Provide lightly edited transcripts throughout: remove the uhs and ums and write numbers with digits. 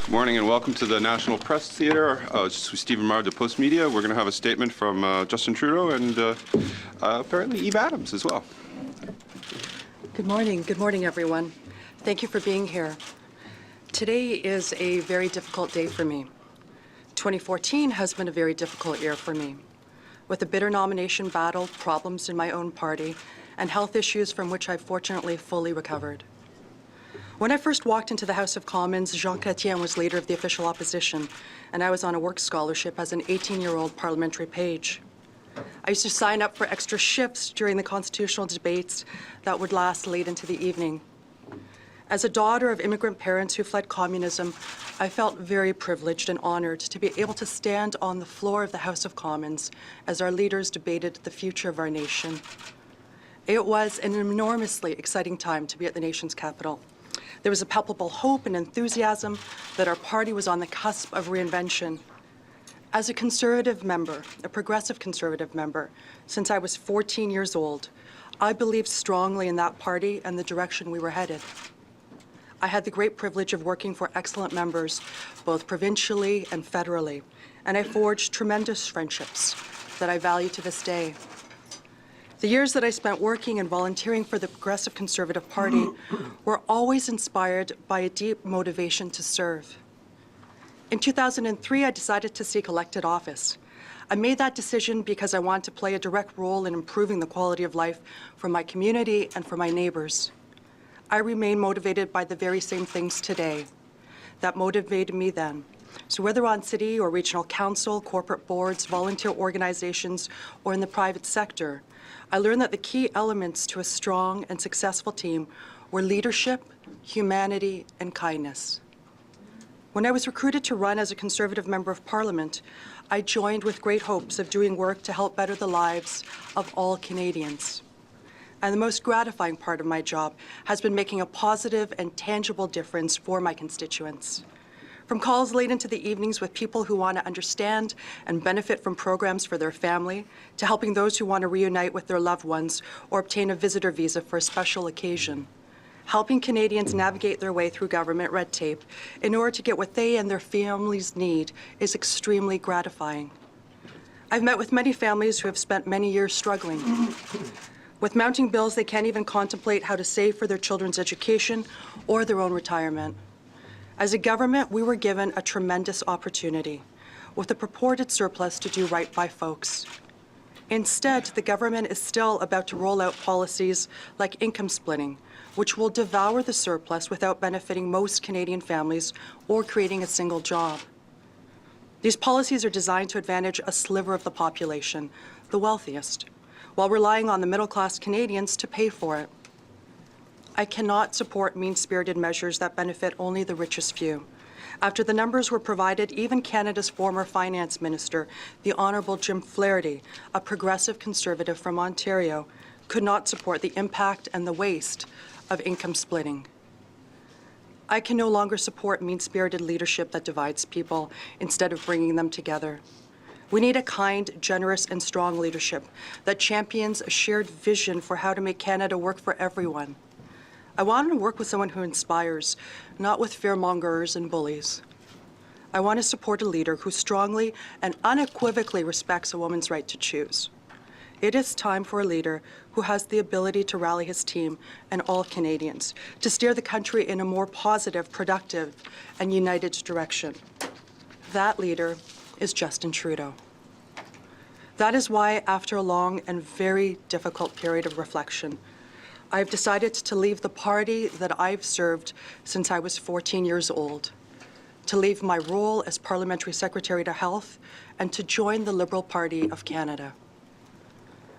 Morning and welcome to the National Press Theatre. Stephen Mard, the Post Media. We're going to have a statement from Justin Trudeau and apparently Eve Adams as well. Good morning everyone. Thank you for being here. Today is a very difficult day for me. 2014 has been a very difficult year for me, with a bitter nomination battle, problems in my own party, and health issues from which I've fortunately fully recovered. When I first walked into the House of Commons, Jean Chrétien was leader of the official opposition, and I was on a work scholarship as an 18-year-old parliamentary page. I used to sign up for extra shifts during the constitutional debates that would last late into the evening. As a daughter of immigrant parents who fled communism, I felt very privileged and honored to be able to stand on the floor of the House of Commons as our leaders debated the future of our nation. It was an enormously exciting time to be at the nation's capital. There was a palpable hope and enthusiasm that our party was on the cusp of reinvention. As a conservative member, a progressive conservative member, since I was 14 years old, I believed strongly in that party and the direction we were headed. I had the great privilege of working for excellent members, both provincially and federally, and I forged tremendous friendships that I value to this day. The years that I spent working and volunteering for the Progressive Conservative Party were always inspired by a deep motivation to serve. In 2003, I decided to seek elected office. I made that decision because I wanted to play a direct role in improving the quality of life for my community and for my neighbors. I remain motivated by the very same things today that motivated me then. So whether on city or regional council, corporate boards, volunteer organizations, or in the private sector, I learned that the key elements to a strong and successful team were leadership, humanity, and kindness. When I was recruited to run as a Conservative Member of Parliament, I joined with great hopes of doing work to help better the lives of all Canadians. And the most gratifying part of my job has been making a positive and tangible difference for my constituents. From calls late into the evenings with people who want to understand and benefit from programs for their family, to helping those who want to reunite with their loved ones or obtain a visitor visa for a special occasion. Helping Canadians navigate their way through government red tape in order to get what they and their families need is extremely gratifying. I've met with many families who have spent many years struggling. With mounting bills, they can't even contemplate how to save for their children's education or their own retirement. As a government, we were given a tremendous opportunity with a purported surplus to do right by folks. Instead, the government is still about to roll out policies like income splitting, which will devour the surplus without benefiting most Canadian families or creating a single job. These policies are designed to advantage a sliver of the population, the wealthiest, while relying on the middle-class Canadians to pay for it. I cannot support mean-spirited measures that benefit only the richest few. After the numbers were provided, even Canada's former finance minister, the Honourable Jim Flaherty, a progressive Conservative from Ontario, could not support the impact and the waste of income splitting. I can no longer support mean-spirited leadership that divides people instead of bringing them together. We need a kind, generous, and strong leadership that champions a shared vision for how to make Canada work for everyone. I want to work with someone who inspires, not with fearmongers and bullies. I want to support a leader who strongly and unequivocally respects a woman's right to choose. It is time for a leader who has the ability to rally his team and all Canadians to steer the country in a more positive, productive, and united direction. That leader is Justin Trudeau. That is why, after a long and very difficult period of reflection, I've decided to leave the party that I've served since I was 14 years old, to leave my role as Parliamentary Secretary to Health, and to join the Liberal Party of Canada.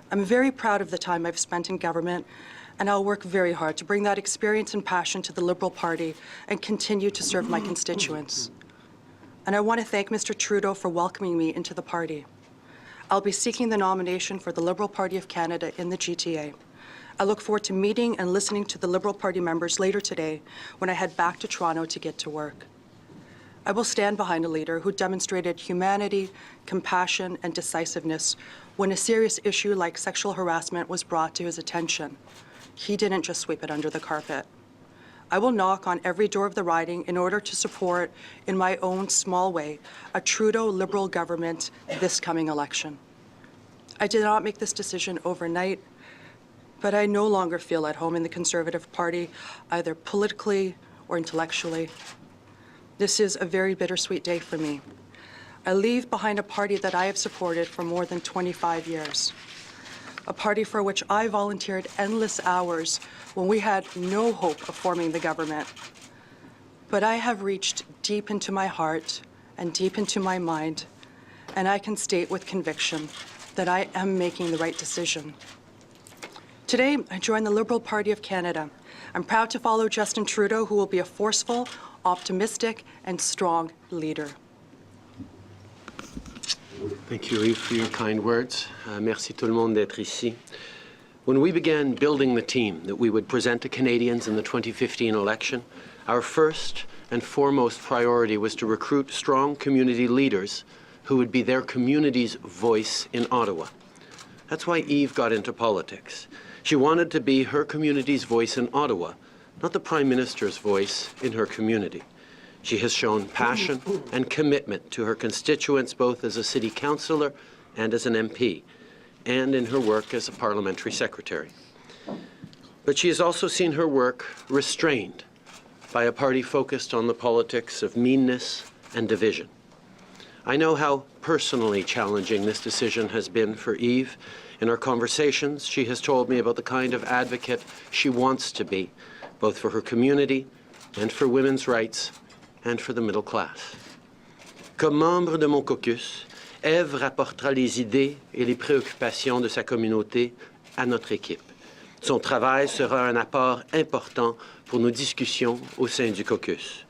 I'm very proud of the time I've spent in government, and I'll work very hard to bring that experience and passion to the Liberal Party and continue to serve my constituents. And I want to thank Mr. Trudeau for welcoming me into the party. I'll be seeking the nomination for the Liberal Party of Canada in the GTA. I look forward to meeting and listening to the Liberal Party members later today when I head back to Toronto to get to work. I will stand behind a leader who demonstrated humanity, compassion, and decisiveness when a serious issue like sexual harassment was brought to his attention. he didn't just sweep it under the carpet. I will knock on every door of the riding in order to support, in my own small way, a Trudeau Liberal government this coming election. I did not make this decision overnight, but I no longer feel at home in the Conservative Party, either politically or intellectually. This is a very bittersweet day for me. I leave behind a party that I have supported for more than 25 years, a party for which I volunteered endless hours when we had no hope of forming the government. But I have reached deep into my heart and deep into my mind, and I can state with conviction that I am making the right decision. Today, I join the Liberal Party of Canada. I'm proud to follow Justin Trudeau, who will be a forceful, optimistic, and strong leader. Thank you, Yves, for your kind words. Merci tout le monde d'être ici. When we began building the team that we would present to Canadians in the 2015 election, our first and foremost priority was to recruit strong community leaders who would be their community's voice in Ottawa. That's why Yves got into politics. She wanted to be her community's voice in Ottawa, not the Prime Minister's voice in her community. She has shown passion and commitment to her constituents, both as a city councillor and as an MP, and in her work as a parliamentary secretary. But she has also seen her work restrained by a party focused on the politics of meanness and division. I know how personally challenging this decision has been for Yves. In our conversations, she has told me about the kind of advocate she wants to be, both for her community and for women's rights and for the middle class. Comme membre de mon caucus, Ève rapportera les idées et les préoccupations de sa communauté à notre équipe. Son travail sera un apport important pour nos discussions au sein du caucus.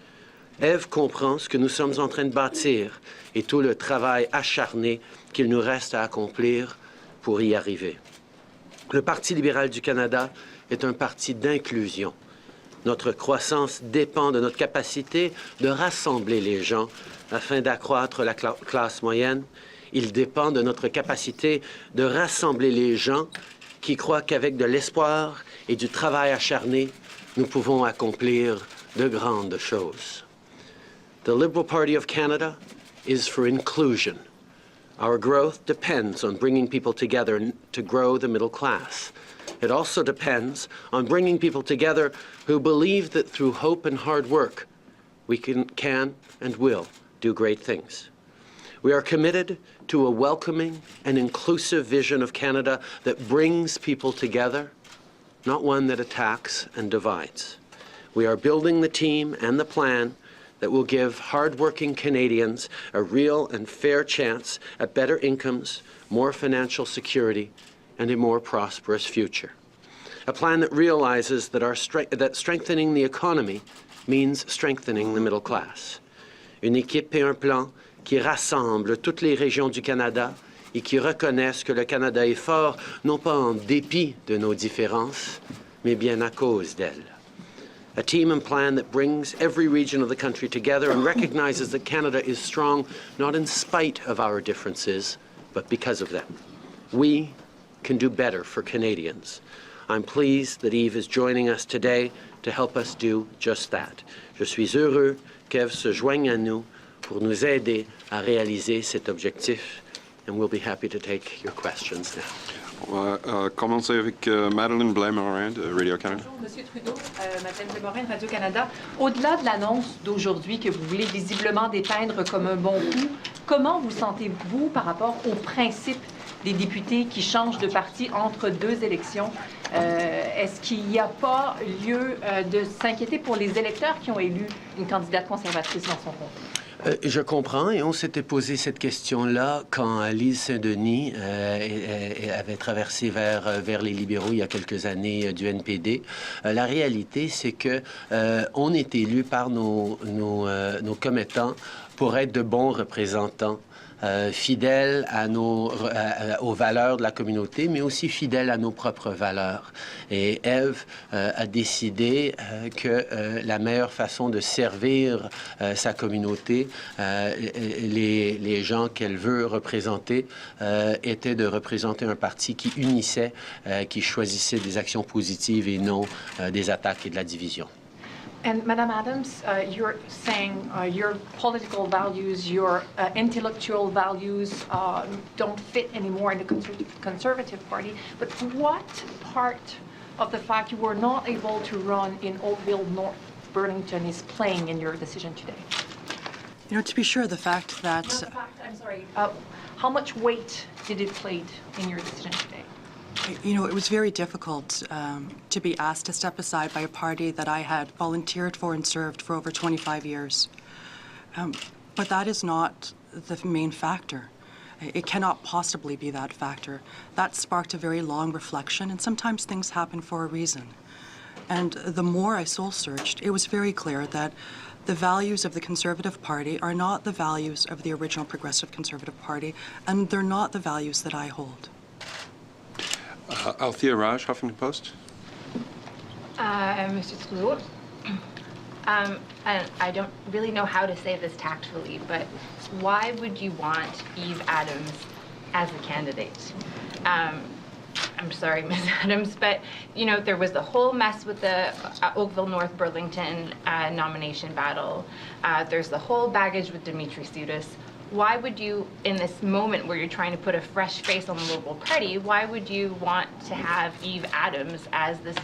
Ève comprend ce que nous sommes en train de bâtir et tout le travail acharné qu'il nous reste à accomplir pour y arriver. Le Parti libéral du Canada est un parti d'inclusion. Notre croissance dépend de notre capacité de rassembler les gens afin d'accroître la classe moyenne. Il dépend de notre capacité de rassembler les gens qui croient qu'avec de l'espoir et du travail acharné, nous pouvons accomplir de grandes choses. The Liberal Party of Canada is for inclusion. Our growth depends on bringing people together to grow the middle class. It also depends on bringing people together who believe that through hope and hard work, we can and will do great things. We are committed to a welcoming and inclusive vision of Canada that brings people together, not one that attacks and divides. We are building the team and the plan that will give hard-working Canadians a real and fair chance at better incomes, more financial security, and a more prosperous future. A plan that realizes that strengthening the economy means strengthening the middle class. Une équipe et un plan qui rassemblent toutes les régions du Canada et qui reconnaissent que le Canada est fort, non pas en dépit de nos différences, mais bien à cause d'elles. A team and plan that brings every region of the country together and recognizes that Canada is strong not in spite of our differences, but because of them. We can do better for Canadians. I'm pleased that Yves is joining us today to help us do just that. Je suis heureux qu'Ève se joigne à nous pour nous aider à réaliser cet objectif, and we'll be happy to take your questions now. On va commencer avec Madeleine Blais-Morin de Radio-Canada. Bonjour, Monsieur Trudeau. Madeleine Blais-Morin de Radio-Canada. Au-delà de l'annonce d'aujourd'hui que vous voulez visiblement dépeindre comme un bon coup, comment vous sentez-vous par rapport au principe des députés qui changent de parti entre deux élections? Est-ce qu'il n'y a pas lieu de s'inquiéter pour les électeurs qui ont élu une candidate conservatrice dans son comté? Je comprends, et on s'était posé cette question-là quand Lise Saint-Denis avait traversé vers les libéraux il y a quelques années du NPD. La réalité, c'est que on est élu par nos commettants pour être de bons représentants fidèles aux valeurs de la communauté, mais aussi fidèles à nos propres valeurs. Et Ève a décidé que la meilleure façon de servir sa communauté, les gens qu'elle veut représenter, était de représenter un parti qui unissait, qui choisissait des actions positives et non des attaques et de la division. And Madam Adams, you're saying your political values, your intellectual values don't fit anymore in the Conservative Party. But what part of the fact you were not able to run in Oakville, North Burlington is playing in your decision today? You know, to be sure, the fact that... Not the fact, I'm sorry. How much weight did it play in your decision today? You know, it was very difficult to be asked to step aside by a party that I had volunteered for and served for over 25 years. But that is not the main factor. It cannot possibly be that factor. That sparked a very long reflection, and sometimes things happen for a reason. And the more I soul-searched, it was very clear that the values of the Conservative Party are not the values of the original Progressive Conservative Party, and they're not the values that I hold. Althea Raj, Huffington Post. Mr. Trudeau, and I don't really know how to say this tactfully, but why would you want Eve Adams as a candidate? I'm sorry, Ms. Adams, but you know there was the whole mess with the Oakville North Burlington nomination battle. There's the whole baggage with Dimitri Soudis. Why would you, in this moment where you're trying to put a fresh face on the Liberal Party, why would you want to have Eve Adams as this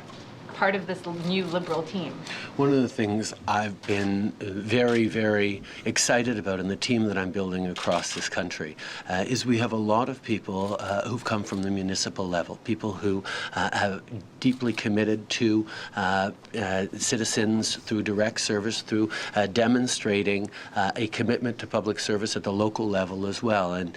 part of this new Liberal team? One of the things I've been very, very excited about in the team that I'm building across this country is we have a lot of people who've come from the municipal level, people who have deeply committed to citizens through direct service, through demonstrating a commitment to public service at the local level as well. And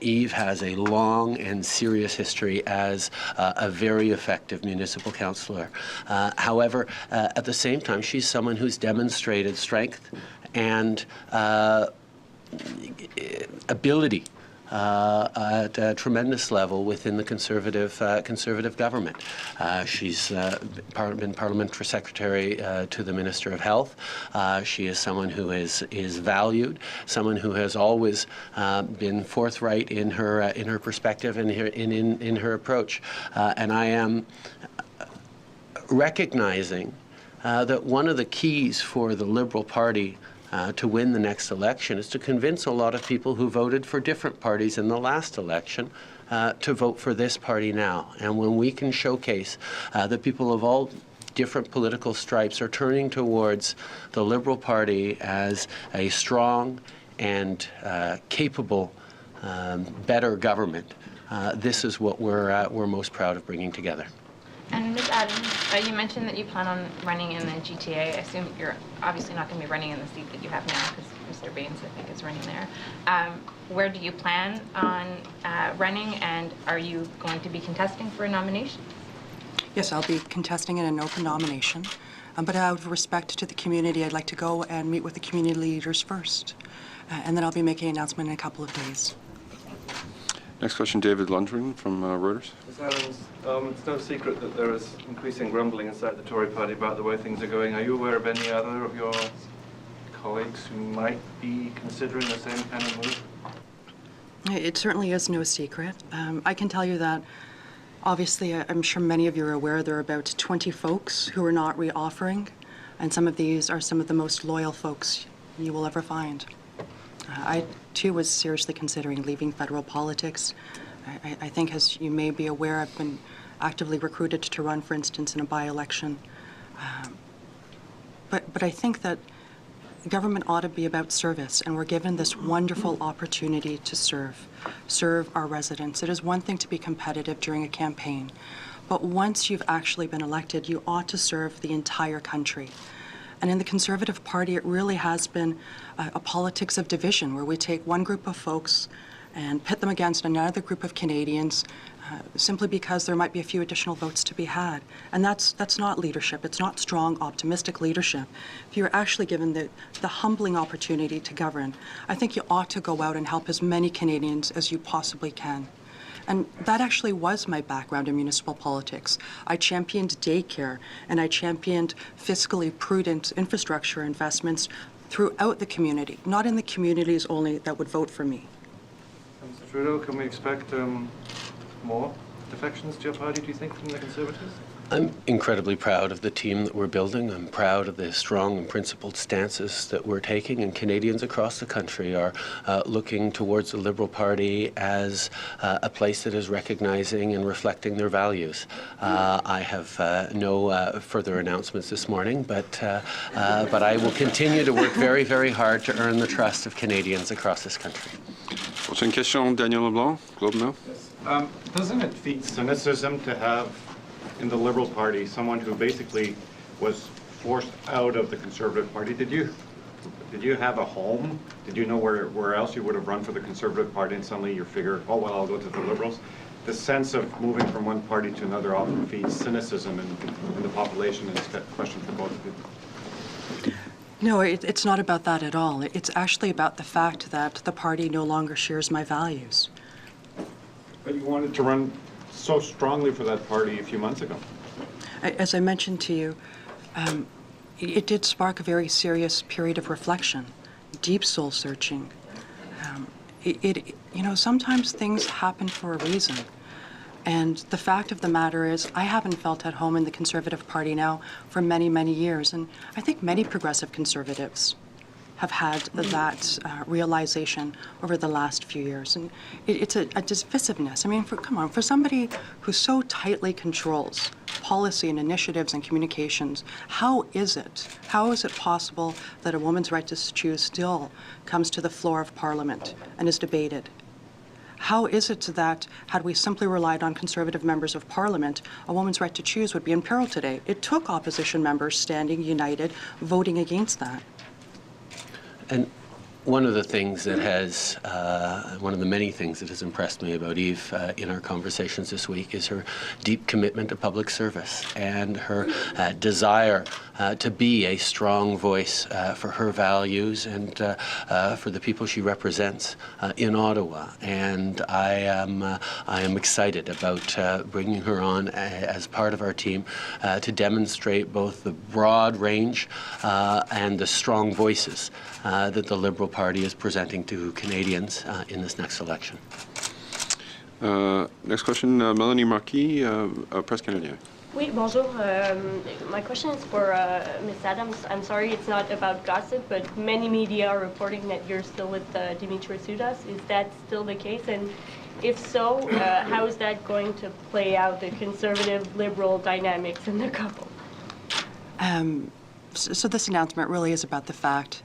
Eve has a long and serious history as a very effective municipal councillor. However, at the same time, she's someone who's demonstrated strength and ability at a tremendous level within the conservative government. She's been parliamentary secretary to the Minister of Health. She is someone who is valued, someone who has always been forthright in her perspective and in her approach. And I am recognizing that one of the keys for the Liberal Party to win the next election is to convince a lot of people who voted for different parties in the last election to vote for this party now. And when we can showcase that people of all different political stripes are turning towards the Liberal Party as a strong and capable, better government, this is what we're most proud of bringing together. And Ms. Adams, you mentioned that you plan on running in the GTA. I assume you're obviously not going to be running in the seat that you have now because Mr. Baines, I think, is running there. Where do you plan on running, and are you going to be contesting for a nomination? Yes, I'll be contesting in an open nomination. But out of respect to the community, I'd like to go and meet with the community leaders first. And then I'll be making an announcement in a couple of days. Next question, David Lundgren from Reuters. Ms. Adams, it's no secret that there is increasing grumbling inside the Tory party about the way things are going. Are you aware of any other of your colleagues who might be considering the same kind of move? It certainly is no secret. I can tell you that, obviously, I'm sure many of you are aware there are about 20 folks who are not re-offering, and some of these are some of the most loyal folks you will ever find. I, too, was seriously considering leaving federal politics. I think, as you may be aware, I've been actively recruited to run, for instance, in a by-election. But I think that government ought to be about service, and we're given this wonderful opportunity to serve our residents. It is one thing to be competitive during a campaign, but once you've actually been elected, you ought to serve the entire country. And in the Conservative Party, it really has been a politics of division, where we take one group of folks and pit them against another group of Canadians simply because there might be a few additional votes to be had. And that's not leadership. It's not strong, optimistic leadership. If you're actually given the humbling opportunity to govern, I think you ought to go out and help as many Canadians as you possibly can. And that actually was my background in municipal politics. I championed daycare, and I championed fiscally prudent infrastructure investments throughout the community, not in the communities only that would vote for me. Mr. Trudeau, can we expect more defections to your party, do you think, from the Conservatives? I'm incredibly proud of the team that we're building. I'm proud of the strong and principled stances that we're taking, and Canadians across the country are looking towards the Liberal Party as a place that is recognizing and reflecting their values. I have no further announcements this morning, but I will continue to work very, very hard to earn the trust of Canadians across this country. Prochaine question, Daniel Leblanc, Globe Now. Doesn't it feed cynicism to have in the Liberal Party someone who basically was forced out of the Conservative Party? Did you have a home? Did you know where else you would have run for the Conservative Party, and suddenly you figure, oh well, I'll go to the Liberals? The sense of moving from one party to another often feeds cynicism in the population, and it's a question for both of you. No, it's not about that at all. It's actually about the fact that the party no longer shares my values. But you wanted to run so strongly for that party a few months ago. As I mentioned to you, it did spark a very serious period of reflection, deep soul searching. Sometimes things happen for a reason. And the fact of the matter is, I haven't felt at home in the Conservative Party now for many, many years. And I think many progressive Conservatives have had that realization over the last few years. And it's a divisiveness. I mean, for somebody who so tightly controls policy and initiatives and communications, how is it possible that a woman's right to choose still comes to the floor of Parliament and is debated? How is it that, had we simply relied on Conservative members of Parliament, a woman's right to choose would be in peril today? It took opposition members standing united, voting against that. And one of the things that has, one of the many things that has impressed me about Eve in our conversations this week is her deep commitment to public service and her desire to be a strong voice for her values and for the people she represents in Ottawa. And I am excited about bringing her on as part of our team to demonstrate both the broad range and the strong voices that the Liberal Party is presenting to Canadians in this next election. Next question, Melanie Marquis, Presse Canadienne. Oui, bonjour. My question is for Ms. Adams. I'm sorry it's not about gossip, but many media are reporting that you're still with Dimitri Soudas. Is that still the case? And if so, how is that going to play out the conservative-liberal dynamics in the couple? So this announcement really is about the fact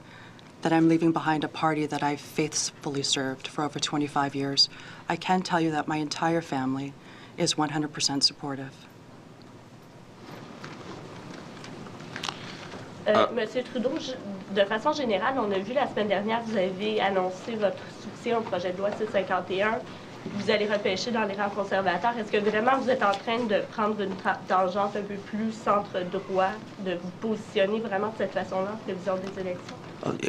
that I'm leaving behind a party that I've faithfully served for over 25 years. I can tell you that my entire family is 100% supportive. Monsieur Trudeau, de façon générale, on a vu la semaine dernière, vous avez annoncé votre soutien au projet de loi 651. Vous allez repêcher dans les rangs conservateurs. Est-ce que vraiment vous êtes en train de prendre une tangente un peu plus centre-droit, de vous positionner vraiment de cette façon-là en prévision des élections?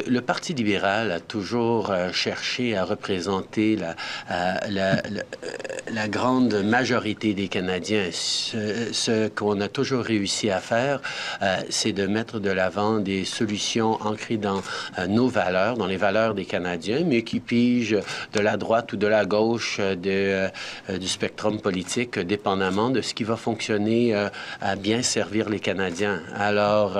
Le Parti libéral a toujours cherché à représenter la grande majorité des Canadiens. Ce qu'on a toujours réussi à faire, c'est de mettre de l'avant des solutions ancrées dans nos valeurs, dans les valeurs des Canadiens, mais qui pigent de la droite ou de la gauche du spectrum politique, dépendamment de ce qui va fonctionner à bien servir les Canadiens. Alors,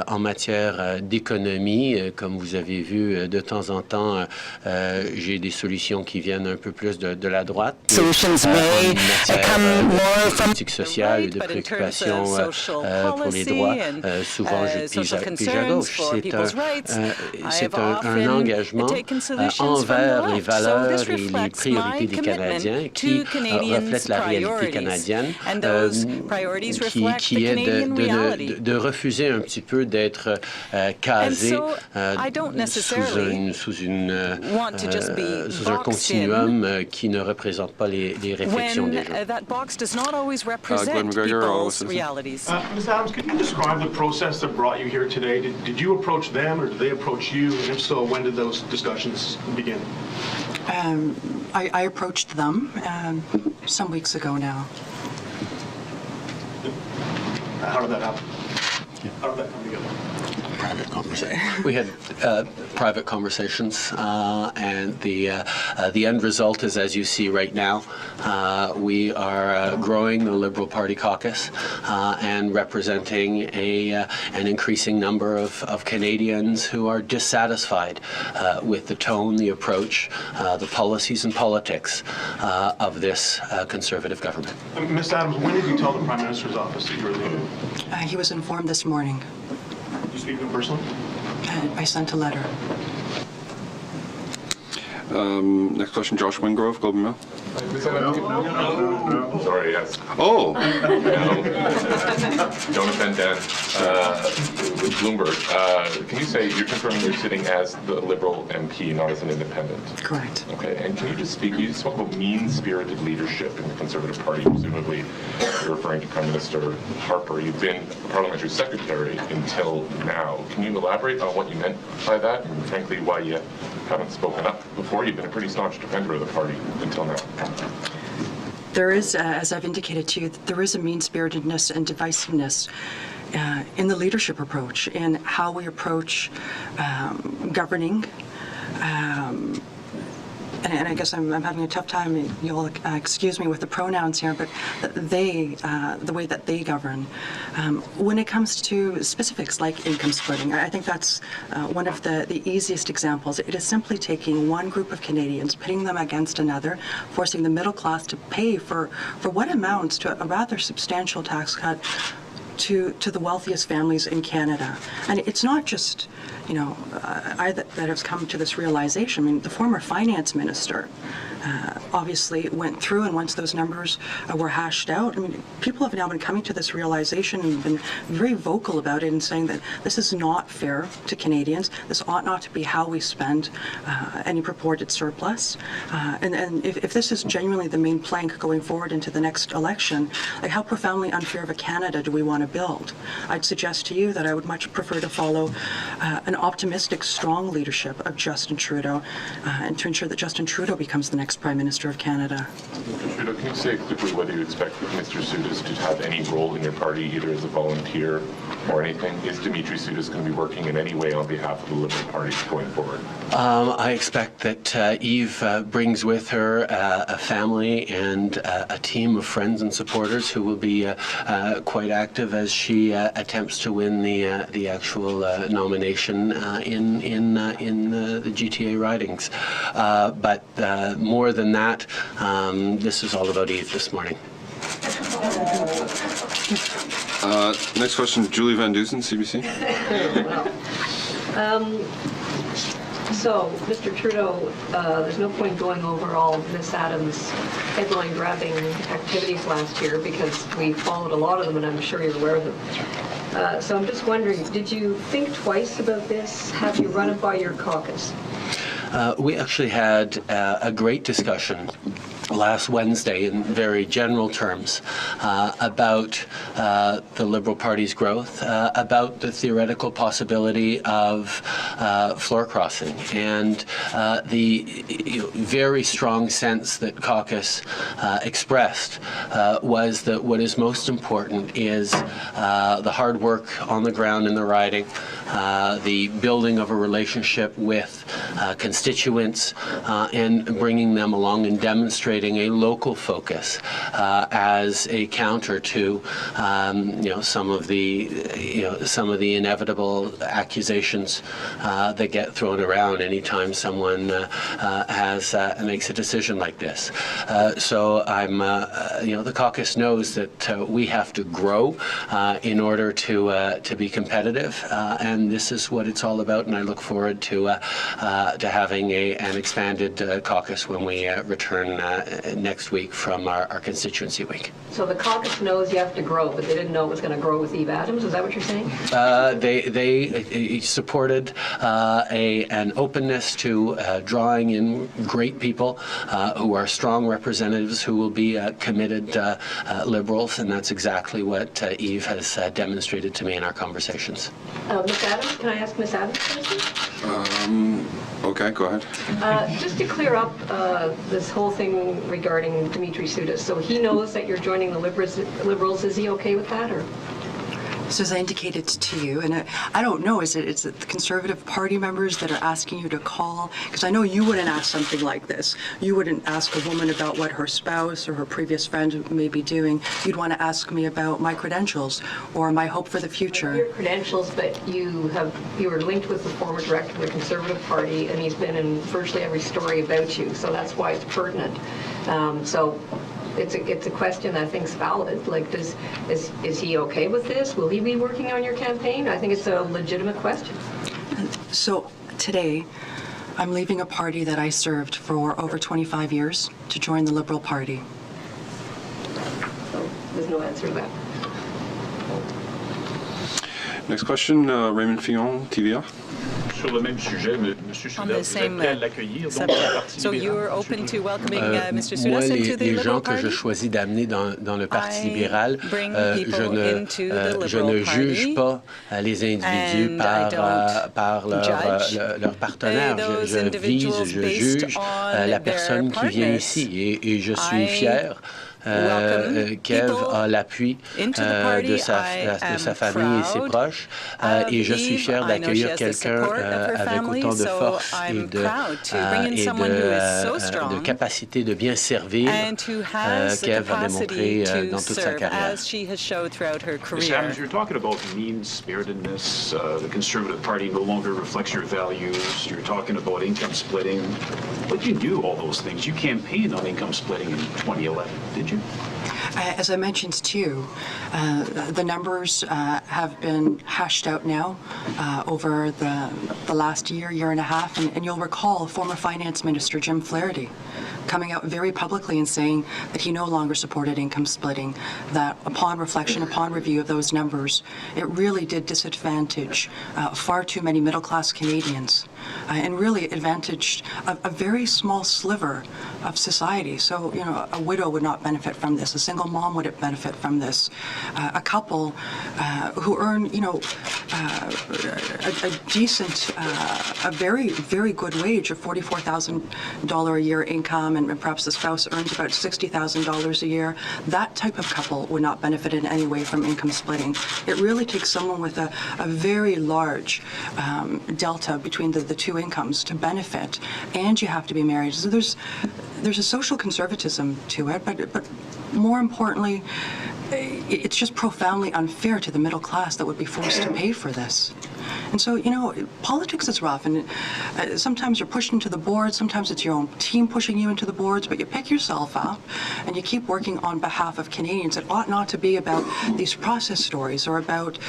en matière d'économie, comme vous avez vu, de temps en temps, j'ai des solutions qui viennent un peu plus de la droite. Solutions may come more from politique sociale et de préoccupations pour les droits, souvent je pige à gauche. C'est un engagement envers les valeurs et les priorités des Canadiens qui reflète la réalité canadienne, qui est de refuser un petit peu d'être casé I don't necessarily sous un boxed continuum qui ne représente pas les réflexions when des gens. that box does not always Glenn represent McGregor, Ottawa people's Citizen. realities. Ms. Adams, could you describe the process that brought you here today? Did you approach them or did they approach you? And if so, when did those discussions begin? I approached them some weeks ago now. How did that happen? How did that come together? Private conversation. We had private conversations, and the end result is, as you see right now, we are growing the Liberal Party caucus and representing an increasing number of Canadians who are dissatisfied with the tone, the approach, the policies and politics of this Conservative government. Ms. Adams, when did you tell the Prime Minister's office that you were leaving? He was informed this morning. Did you speak to him personally? I sent a letter. Next question, Josh Wingrove, Globe and Mail. Sorry, yes. Oh, Jonathan Dent with Bloomberg. Can you say you're confirming you're sitting as the Liberal MP, not as an independent? Correct. Okay, and can you just speak, you spoke about mean-spirited leadership in the Conservative Party, presumably you're referring to Prime Minister Harper. You've been a parliamentary secretary until now. Can you elaborate on what you meant by that, and frankly, why you haven't spoken up before? You've been a pretty staunch defender of the party until now. There is, as I've indicated to you, there is a mean-spiritedness and divisiveness in the leadership approach, in how we approach governing. And I guess I'm having a tough time, you'll excuse me with the pronouns here, but they, the way that they govern. When it comes to specifics like income splitting, I think that's one of the easiest examples. It is simply taking one group of Canadians, pitting them against another, forcing the middle class to pay for what amounts to a rather substantial tax cut to the wealthiest families in Canada. And it's not just, I that has come to this realization. I mean, the former finance minister obviously went through, and once those numbers were hashed out, I mean, people have now been coming to this realization and been very vocal about it and saying that this is not fair to Canadians. This ought not to be how we spend any purported surplus. And if this is genuinely the main plank going forward into the next election, like how profoundly unfair of a Canada do we want to build? I'd suggest to you that I would much prefer to follow an optimistic, strong leadership of Justin Trudeau and to ensure that Justin Trudeau becomes the next Prime Minister of Canada. Mr. Trudeau, can you say quickly whether you expect Mr. Soutis to have any role in your party, either as a volunteer or anything? Is Dimitri Soutis going to be working in any way on behalf of the Liberal Party going forward? I expect that Eve brings with her a family and a team of friends and supporters who will be quite active as she attempts to win the actual nomination in the GTA ridings. But more than that, this is all about Eve this morning. next question, Julie Van Dusen, CBC. So, Mr. Trudeau, there's no point going over all of Ms. Adams' headline-grabbing activities last year because we followed a lot of them, and I'm sure you're aware of them. So I'm just wondering, did you think twice about this? Have you run it by your caucus? We actually had a great discussion last Wednesday in very general terms about the Liberal Party's growth, about the theoretical possibility of floor crossing, and the very strong sense that caucus expressed was that what is most important is the hard work on the ground in the riding, the building of a relationship with constituents, and bringing them along and demonstrating a local focus as a counter to some of the inevitable accusations that get thrown around anytime someone makes a decision like this. So I'm the caucus knows that we have to grow in order to be competitive, and this is what it's all about. And I look forward to having an expanded caucus when we return next week from our constituency week. So the caucus knows you have to grow, but they didn't know it was going to grow with Eve Adams. Is that what you're saying? They supported an openness to drawing in great people who are strong representatives who will be committed Liberals, and that's exactly what Eve has demonstrated to me in our conversations. Ms. Adams, can I ask Ms. Adams something? Okay, go ahead. Just to clear up this whole thing regarding Dimitri Soudis, so he knows that you're joining the Liberals. Is he okay with that, or? So as I indicated to you, and I don't know, is it the Conservative Party members that are asking you to call? Because I know you wouldn't ask something like this. You wouldn't ask a woman about what her spouse or her previous friend may be doing. You'd want to ask me about my credentials or my hope for the future. Your credentials, but you were linked with the former director of the Conservative Party, and he's been in virtually every story about you, so that's why it's pertinent. So it's a question that I think is valid. Like, is he okay with this? Will he be working on your campaign? I think it's a legitimate question. So today, I'm leaving a party that I served for over 25 years to join the Liberal Party. So there's no answer to that. Next question, Raymond Fillon, TVA. Sur le même sujet, Monsieur On Soudas, the vous êtes same prêt à l'accueillir dans le subject. Parti So libéral? you're open to welcoming Mr. Moi, Soudas into the les Liberal gens que je Party? choisis d'amener dans le Parti I libéral, bring je people into the ne Liberal juge Party, pas les individus and I don't par leur partenaire. those Je individuals vise, je based juge on la their personne qui vient partners. ici. Et je suis I fier qu'Ève a l'appui de sa famille et ses proches. Et je suis fier d'accueillir quelqu'un avec autant de force et de capacité de bien servir qu'Ève a démontré dans toute sa carrière. Ms. Adams, you're talking about mean-spiritedness. The Conservative Party no longer reflects your values. You're talking about income splitting. But you knew all those things. You campaigned on income splitting in 2011, did you? As I mentioned to you, the numbers have been hashed out now over the last year and a half, and you'll recall former Finance Minister Jim Flaherty coming out very publicly and saying that he no longer supported income splitting, that upon reflection, upon review of those numbers, it really did disadvantage far too many middle-class Canadians and really advantaged a very small sliver of society. So, you know, a widow would not benefit from this, a single mom wouldn't benefit from this, a couple who earn, you know, a decent, a very, very good wage of $44,000 a year income, and perhaps the spouse earns about $60,000 a year, that type of couple would not benefit in any way from income splitting. It really takes someone with a very large delta between the two incomes to benefit, and you have to be married. So there's a social conservatism to it, but more importantly, it's just profoundly unfair to the middle class that would be forced to pay for this. And so, you know, politics is rough, and sometimes you're pushed into the boards, sometimes it's your own team pushing you into the boards, but you pick yourself up and you keep working on behalf of Canadians. It ought not to be about these process stories or about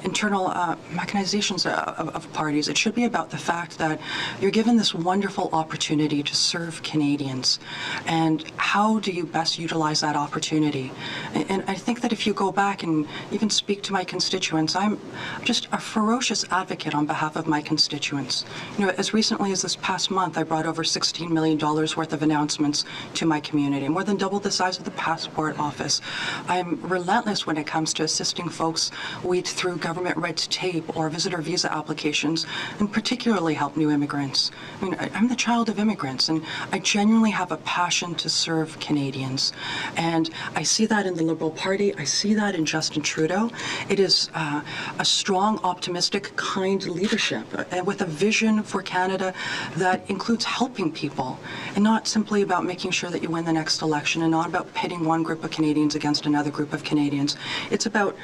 internal mechanizations of parties. It should be about the fact that you're given this wonderful opportunity to serve Canadians, and how do you best utilize that opportunity? And I think that if you go back and even speak to my constituents, I'm just a ferocious advocate on behalf of my constituents. You know, as recently as this past month, I brought over $16 million worth of announcements to my community, more than double the size of the passport office. I'm relentless when it comes to assisting folks weed through government red tape or visitor visa applications, and particularly help new immigrants. I mean, I'm the child of immigrants, and I genuinely have a passion to serve Canadians. And I see that in the Liberal Party. I see that in Justin Trudeau. It is a strong, optimistic, kind leadership, and with a vision for Canada that includes helping people, and not simply about making sure that you win the next election, and not about pitting one group of Canadians against another group of Canadians. It's about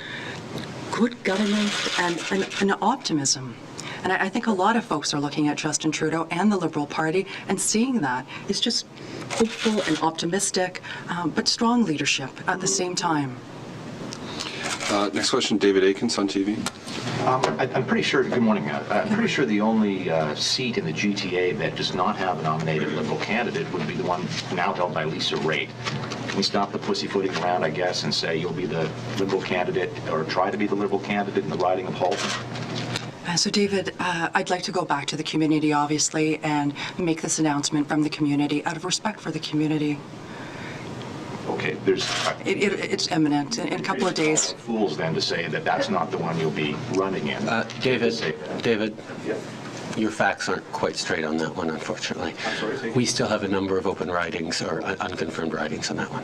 good government and optimism. And I think a lot of folks are looking at Justin Trudeau and the Liberal Party and seeing that is just hopeful and optimistic, but strong leadership at the same time. Next question, David Aikens on TV. I'm pretty sure, good morning, I'm pretty sure the only seat in the GTA that does not have a nominated Liberal candidate would be the one now held by Lisa Raitt. Can we stop the pussyfooting around, I guess, and say you'll be the Liberal candidate, or try to be the Liberal candidate in the riding of Halton? So, David, I'd like to go back to the community, obviously, and make this announcement from the community out of respect for the community. Okay, there's... It's imminent in a couple of days. Fools, then, to say that that's not the one you'll be running in. David, your facts aren't quite straight on that one, unfortunately. We still have a number of open ridings or unconfirmed ridings on that one.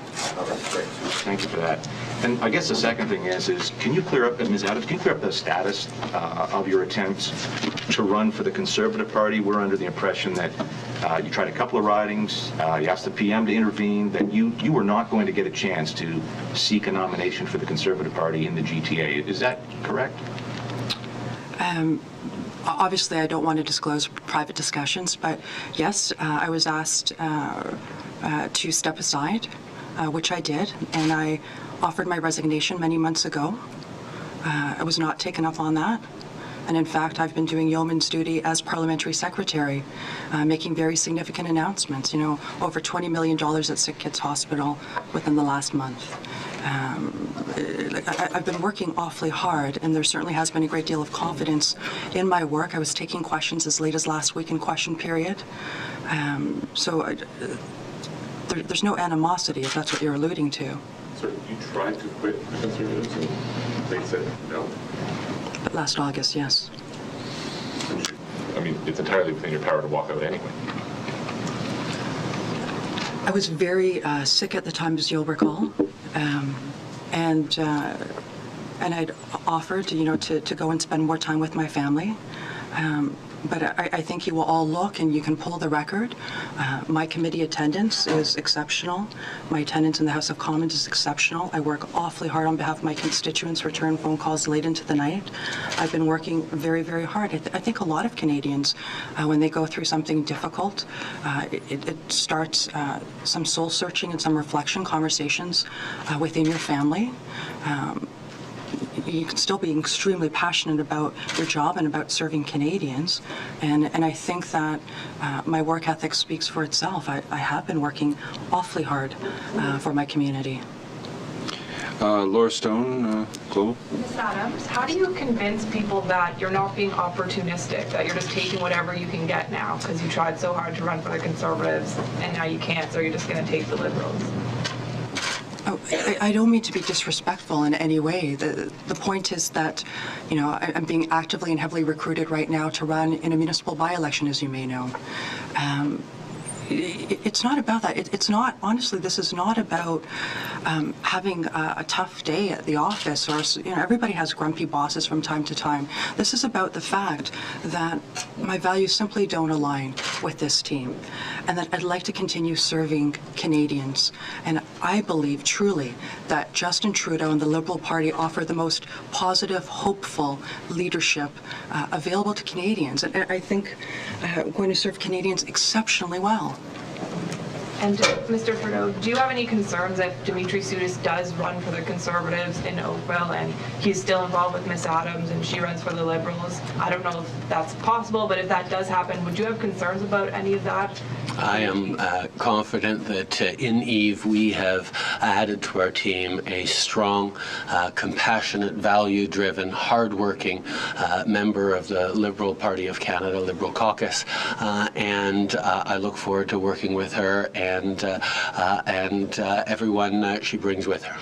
Great. Thank you for that. And I guess the second thing is can you clear up, Ms. Adams, can you clear up the status of your attempts to run for the Conservative Party? We're under the impression that you tried a couple of ridings, you asked the PM to intervene, that you were not going to get a chance to seek a nomination for the Conservative Party in the GTA. Is that correct? Obviously, I don't want to disclose private discussions, but yes, I was asked to step aside, which I did, and I offered my resignation many months ago. I was not taken up on that. And in fact, I've been doing yeoman's duty as parliamentary secretary, making very significant announcements, you know, over $20 million at Sick Kids Hospital within the last month. I've been working awfully hard, and there certainly has been a great deal of confidence in my work. I was taking questions as late as last week in question period. There's no animosity, if that's what you're alluding to. Sir, you tried to quit the Conservatives, and they said no. But last August, yes. I mean, it's entirely within your power to walk out anyway. I was very sick at the time, as you'll recall, and I'd offered, you know, to go and spend more time with my family. But I think you will all look, and you can pull the record. My committee attendance is exceptional. My attendance in the House of Commons is exceptional. I work awfully hard on behalf of my constituents, return phone calls late into the night. I've been working very, very hard. I think a lot of Canadians, when they go through something difficult, it starts some soul searching and some reflection conversations within your family. You can still be extremely passionate about your job and about serving Canadians. And I think that my work ethic speaks for itself. I have been working awfully hard for my community. Laura Stone, Global. Ms. Adams, how do you convince people that you're not being opportunistic, that you're just taking whatever you can get now because you tried so hard to run for the Conservatives and now you can't, so you're just going to take the Liberals? Oh, I don't mean to be disrespectful in any way. The point is that, you know, I'm being actively and heavily recruited right now to run in a municipal by-election, as you may know. It's not about that. It's not, honestly, this is not about having a tough day at the office, or, you know, everybody has grumpy bosses from time to time. This is about the fact that my values simply don't align with this team, and that I'd like to continue serving Canadians. And I believe truly that Justin Trudeau and the Liberal Party offer the most positive, hopeful leadership available to Canadians. And I think going to serve Canadians exceptionally well. And Mr. Trudeau, do you have any concerns if Dimitri Soudis does run for the Conservatives in Oakville and he's still involved with Ms. Adams and she runs for the Liberals? I don't know if that's possible, but if that does happen, would you have concerns about any of that? I am confident that in Eve we have added to our team a strong, compassionate, value-driven, hard-working member of the Liberal Party of Canada, Liberal Caucus, and I look forward to working with her and everyone she brings with her.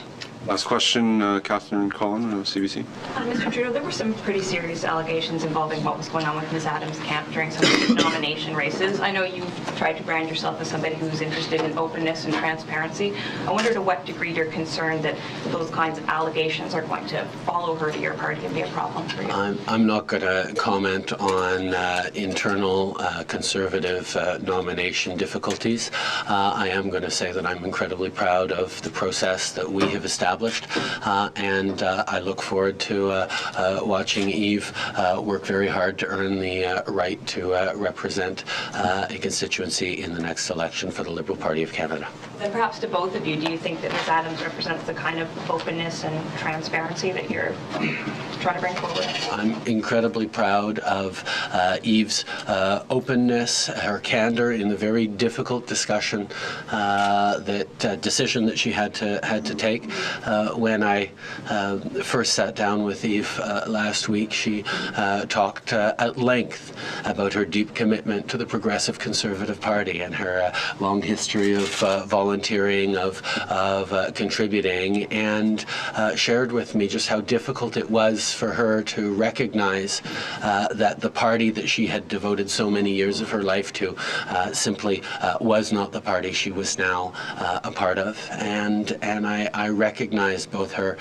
Last question, Catherine Collin of CBC. Mr. Trudeau, there were some pretty serious allegations involving what was going on with Ms. Adams' camp during some of the nomination races. I know you've tried to brand yourself as somebody who's interested in openness and transparency. I wonder to what degree you're concerned that those kinds of allegations are going to follow her to your party and be a problem for you. I'm not going to comment on internal Conservative nomination difficulties. I am going to say that I'm incredibly proud of the process that we have established, and I look forward to watching Eve work very hard to earn the right to represent a constituency in the next election for the Liberal Party of Canada. Then perhaps to both of you, do you think that Ms. Adams represents the kind of openness and transparency that you're trying to bring forward? I'm incredibly proud of Eve's openness, her candor in the very difficult discussion, decision that she had to take. When I first sat down with Eve last week, she talked at length about her deep commitment to the Progressive Conservative Party and her long history of volunteering, of contributing, and shared with me just how difficult it was for her to recognize that the party that she had devoted so many years of her life to simply was not the party she was now a part of. And I recognize both her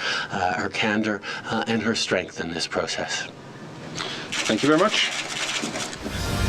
candor and her strength in this process. Thank you very much.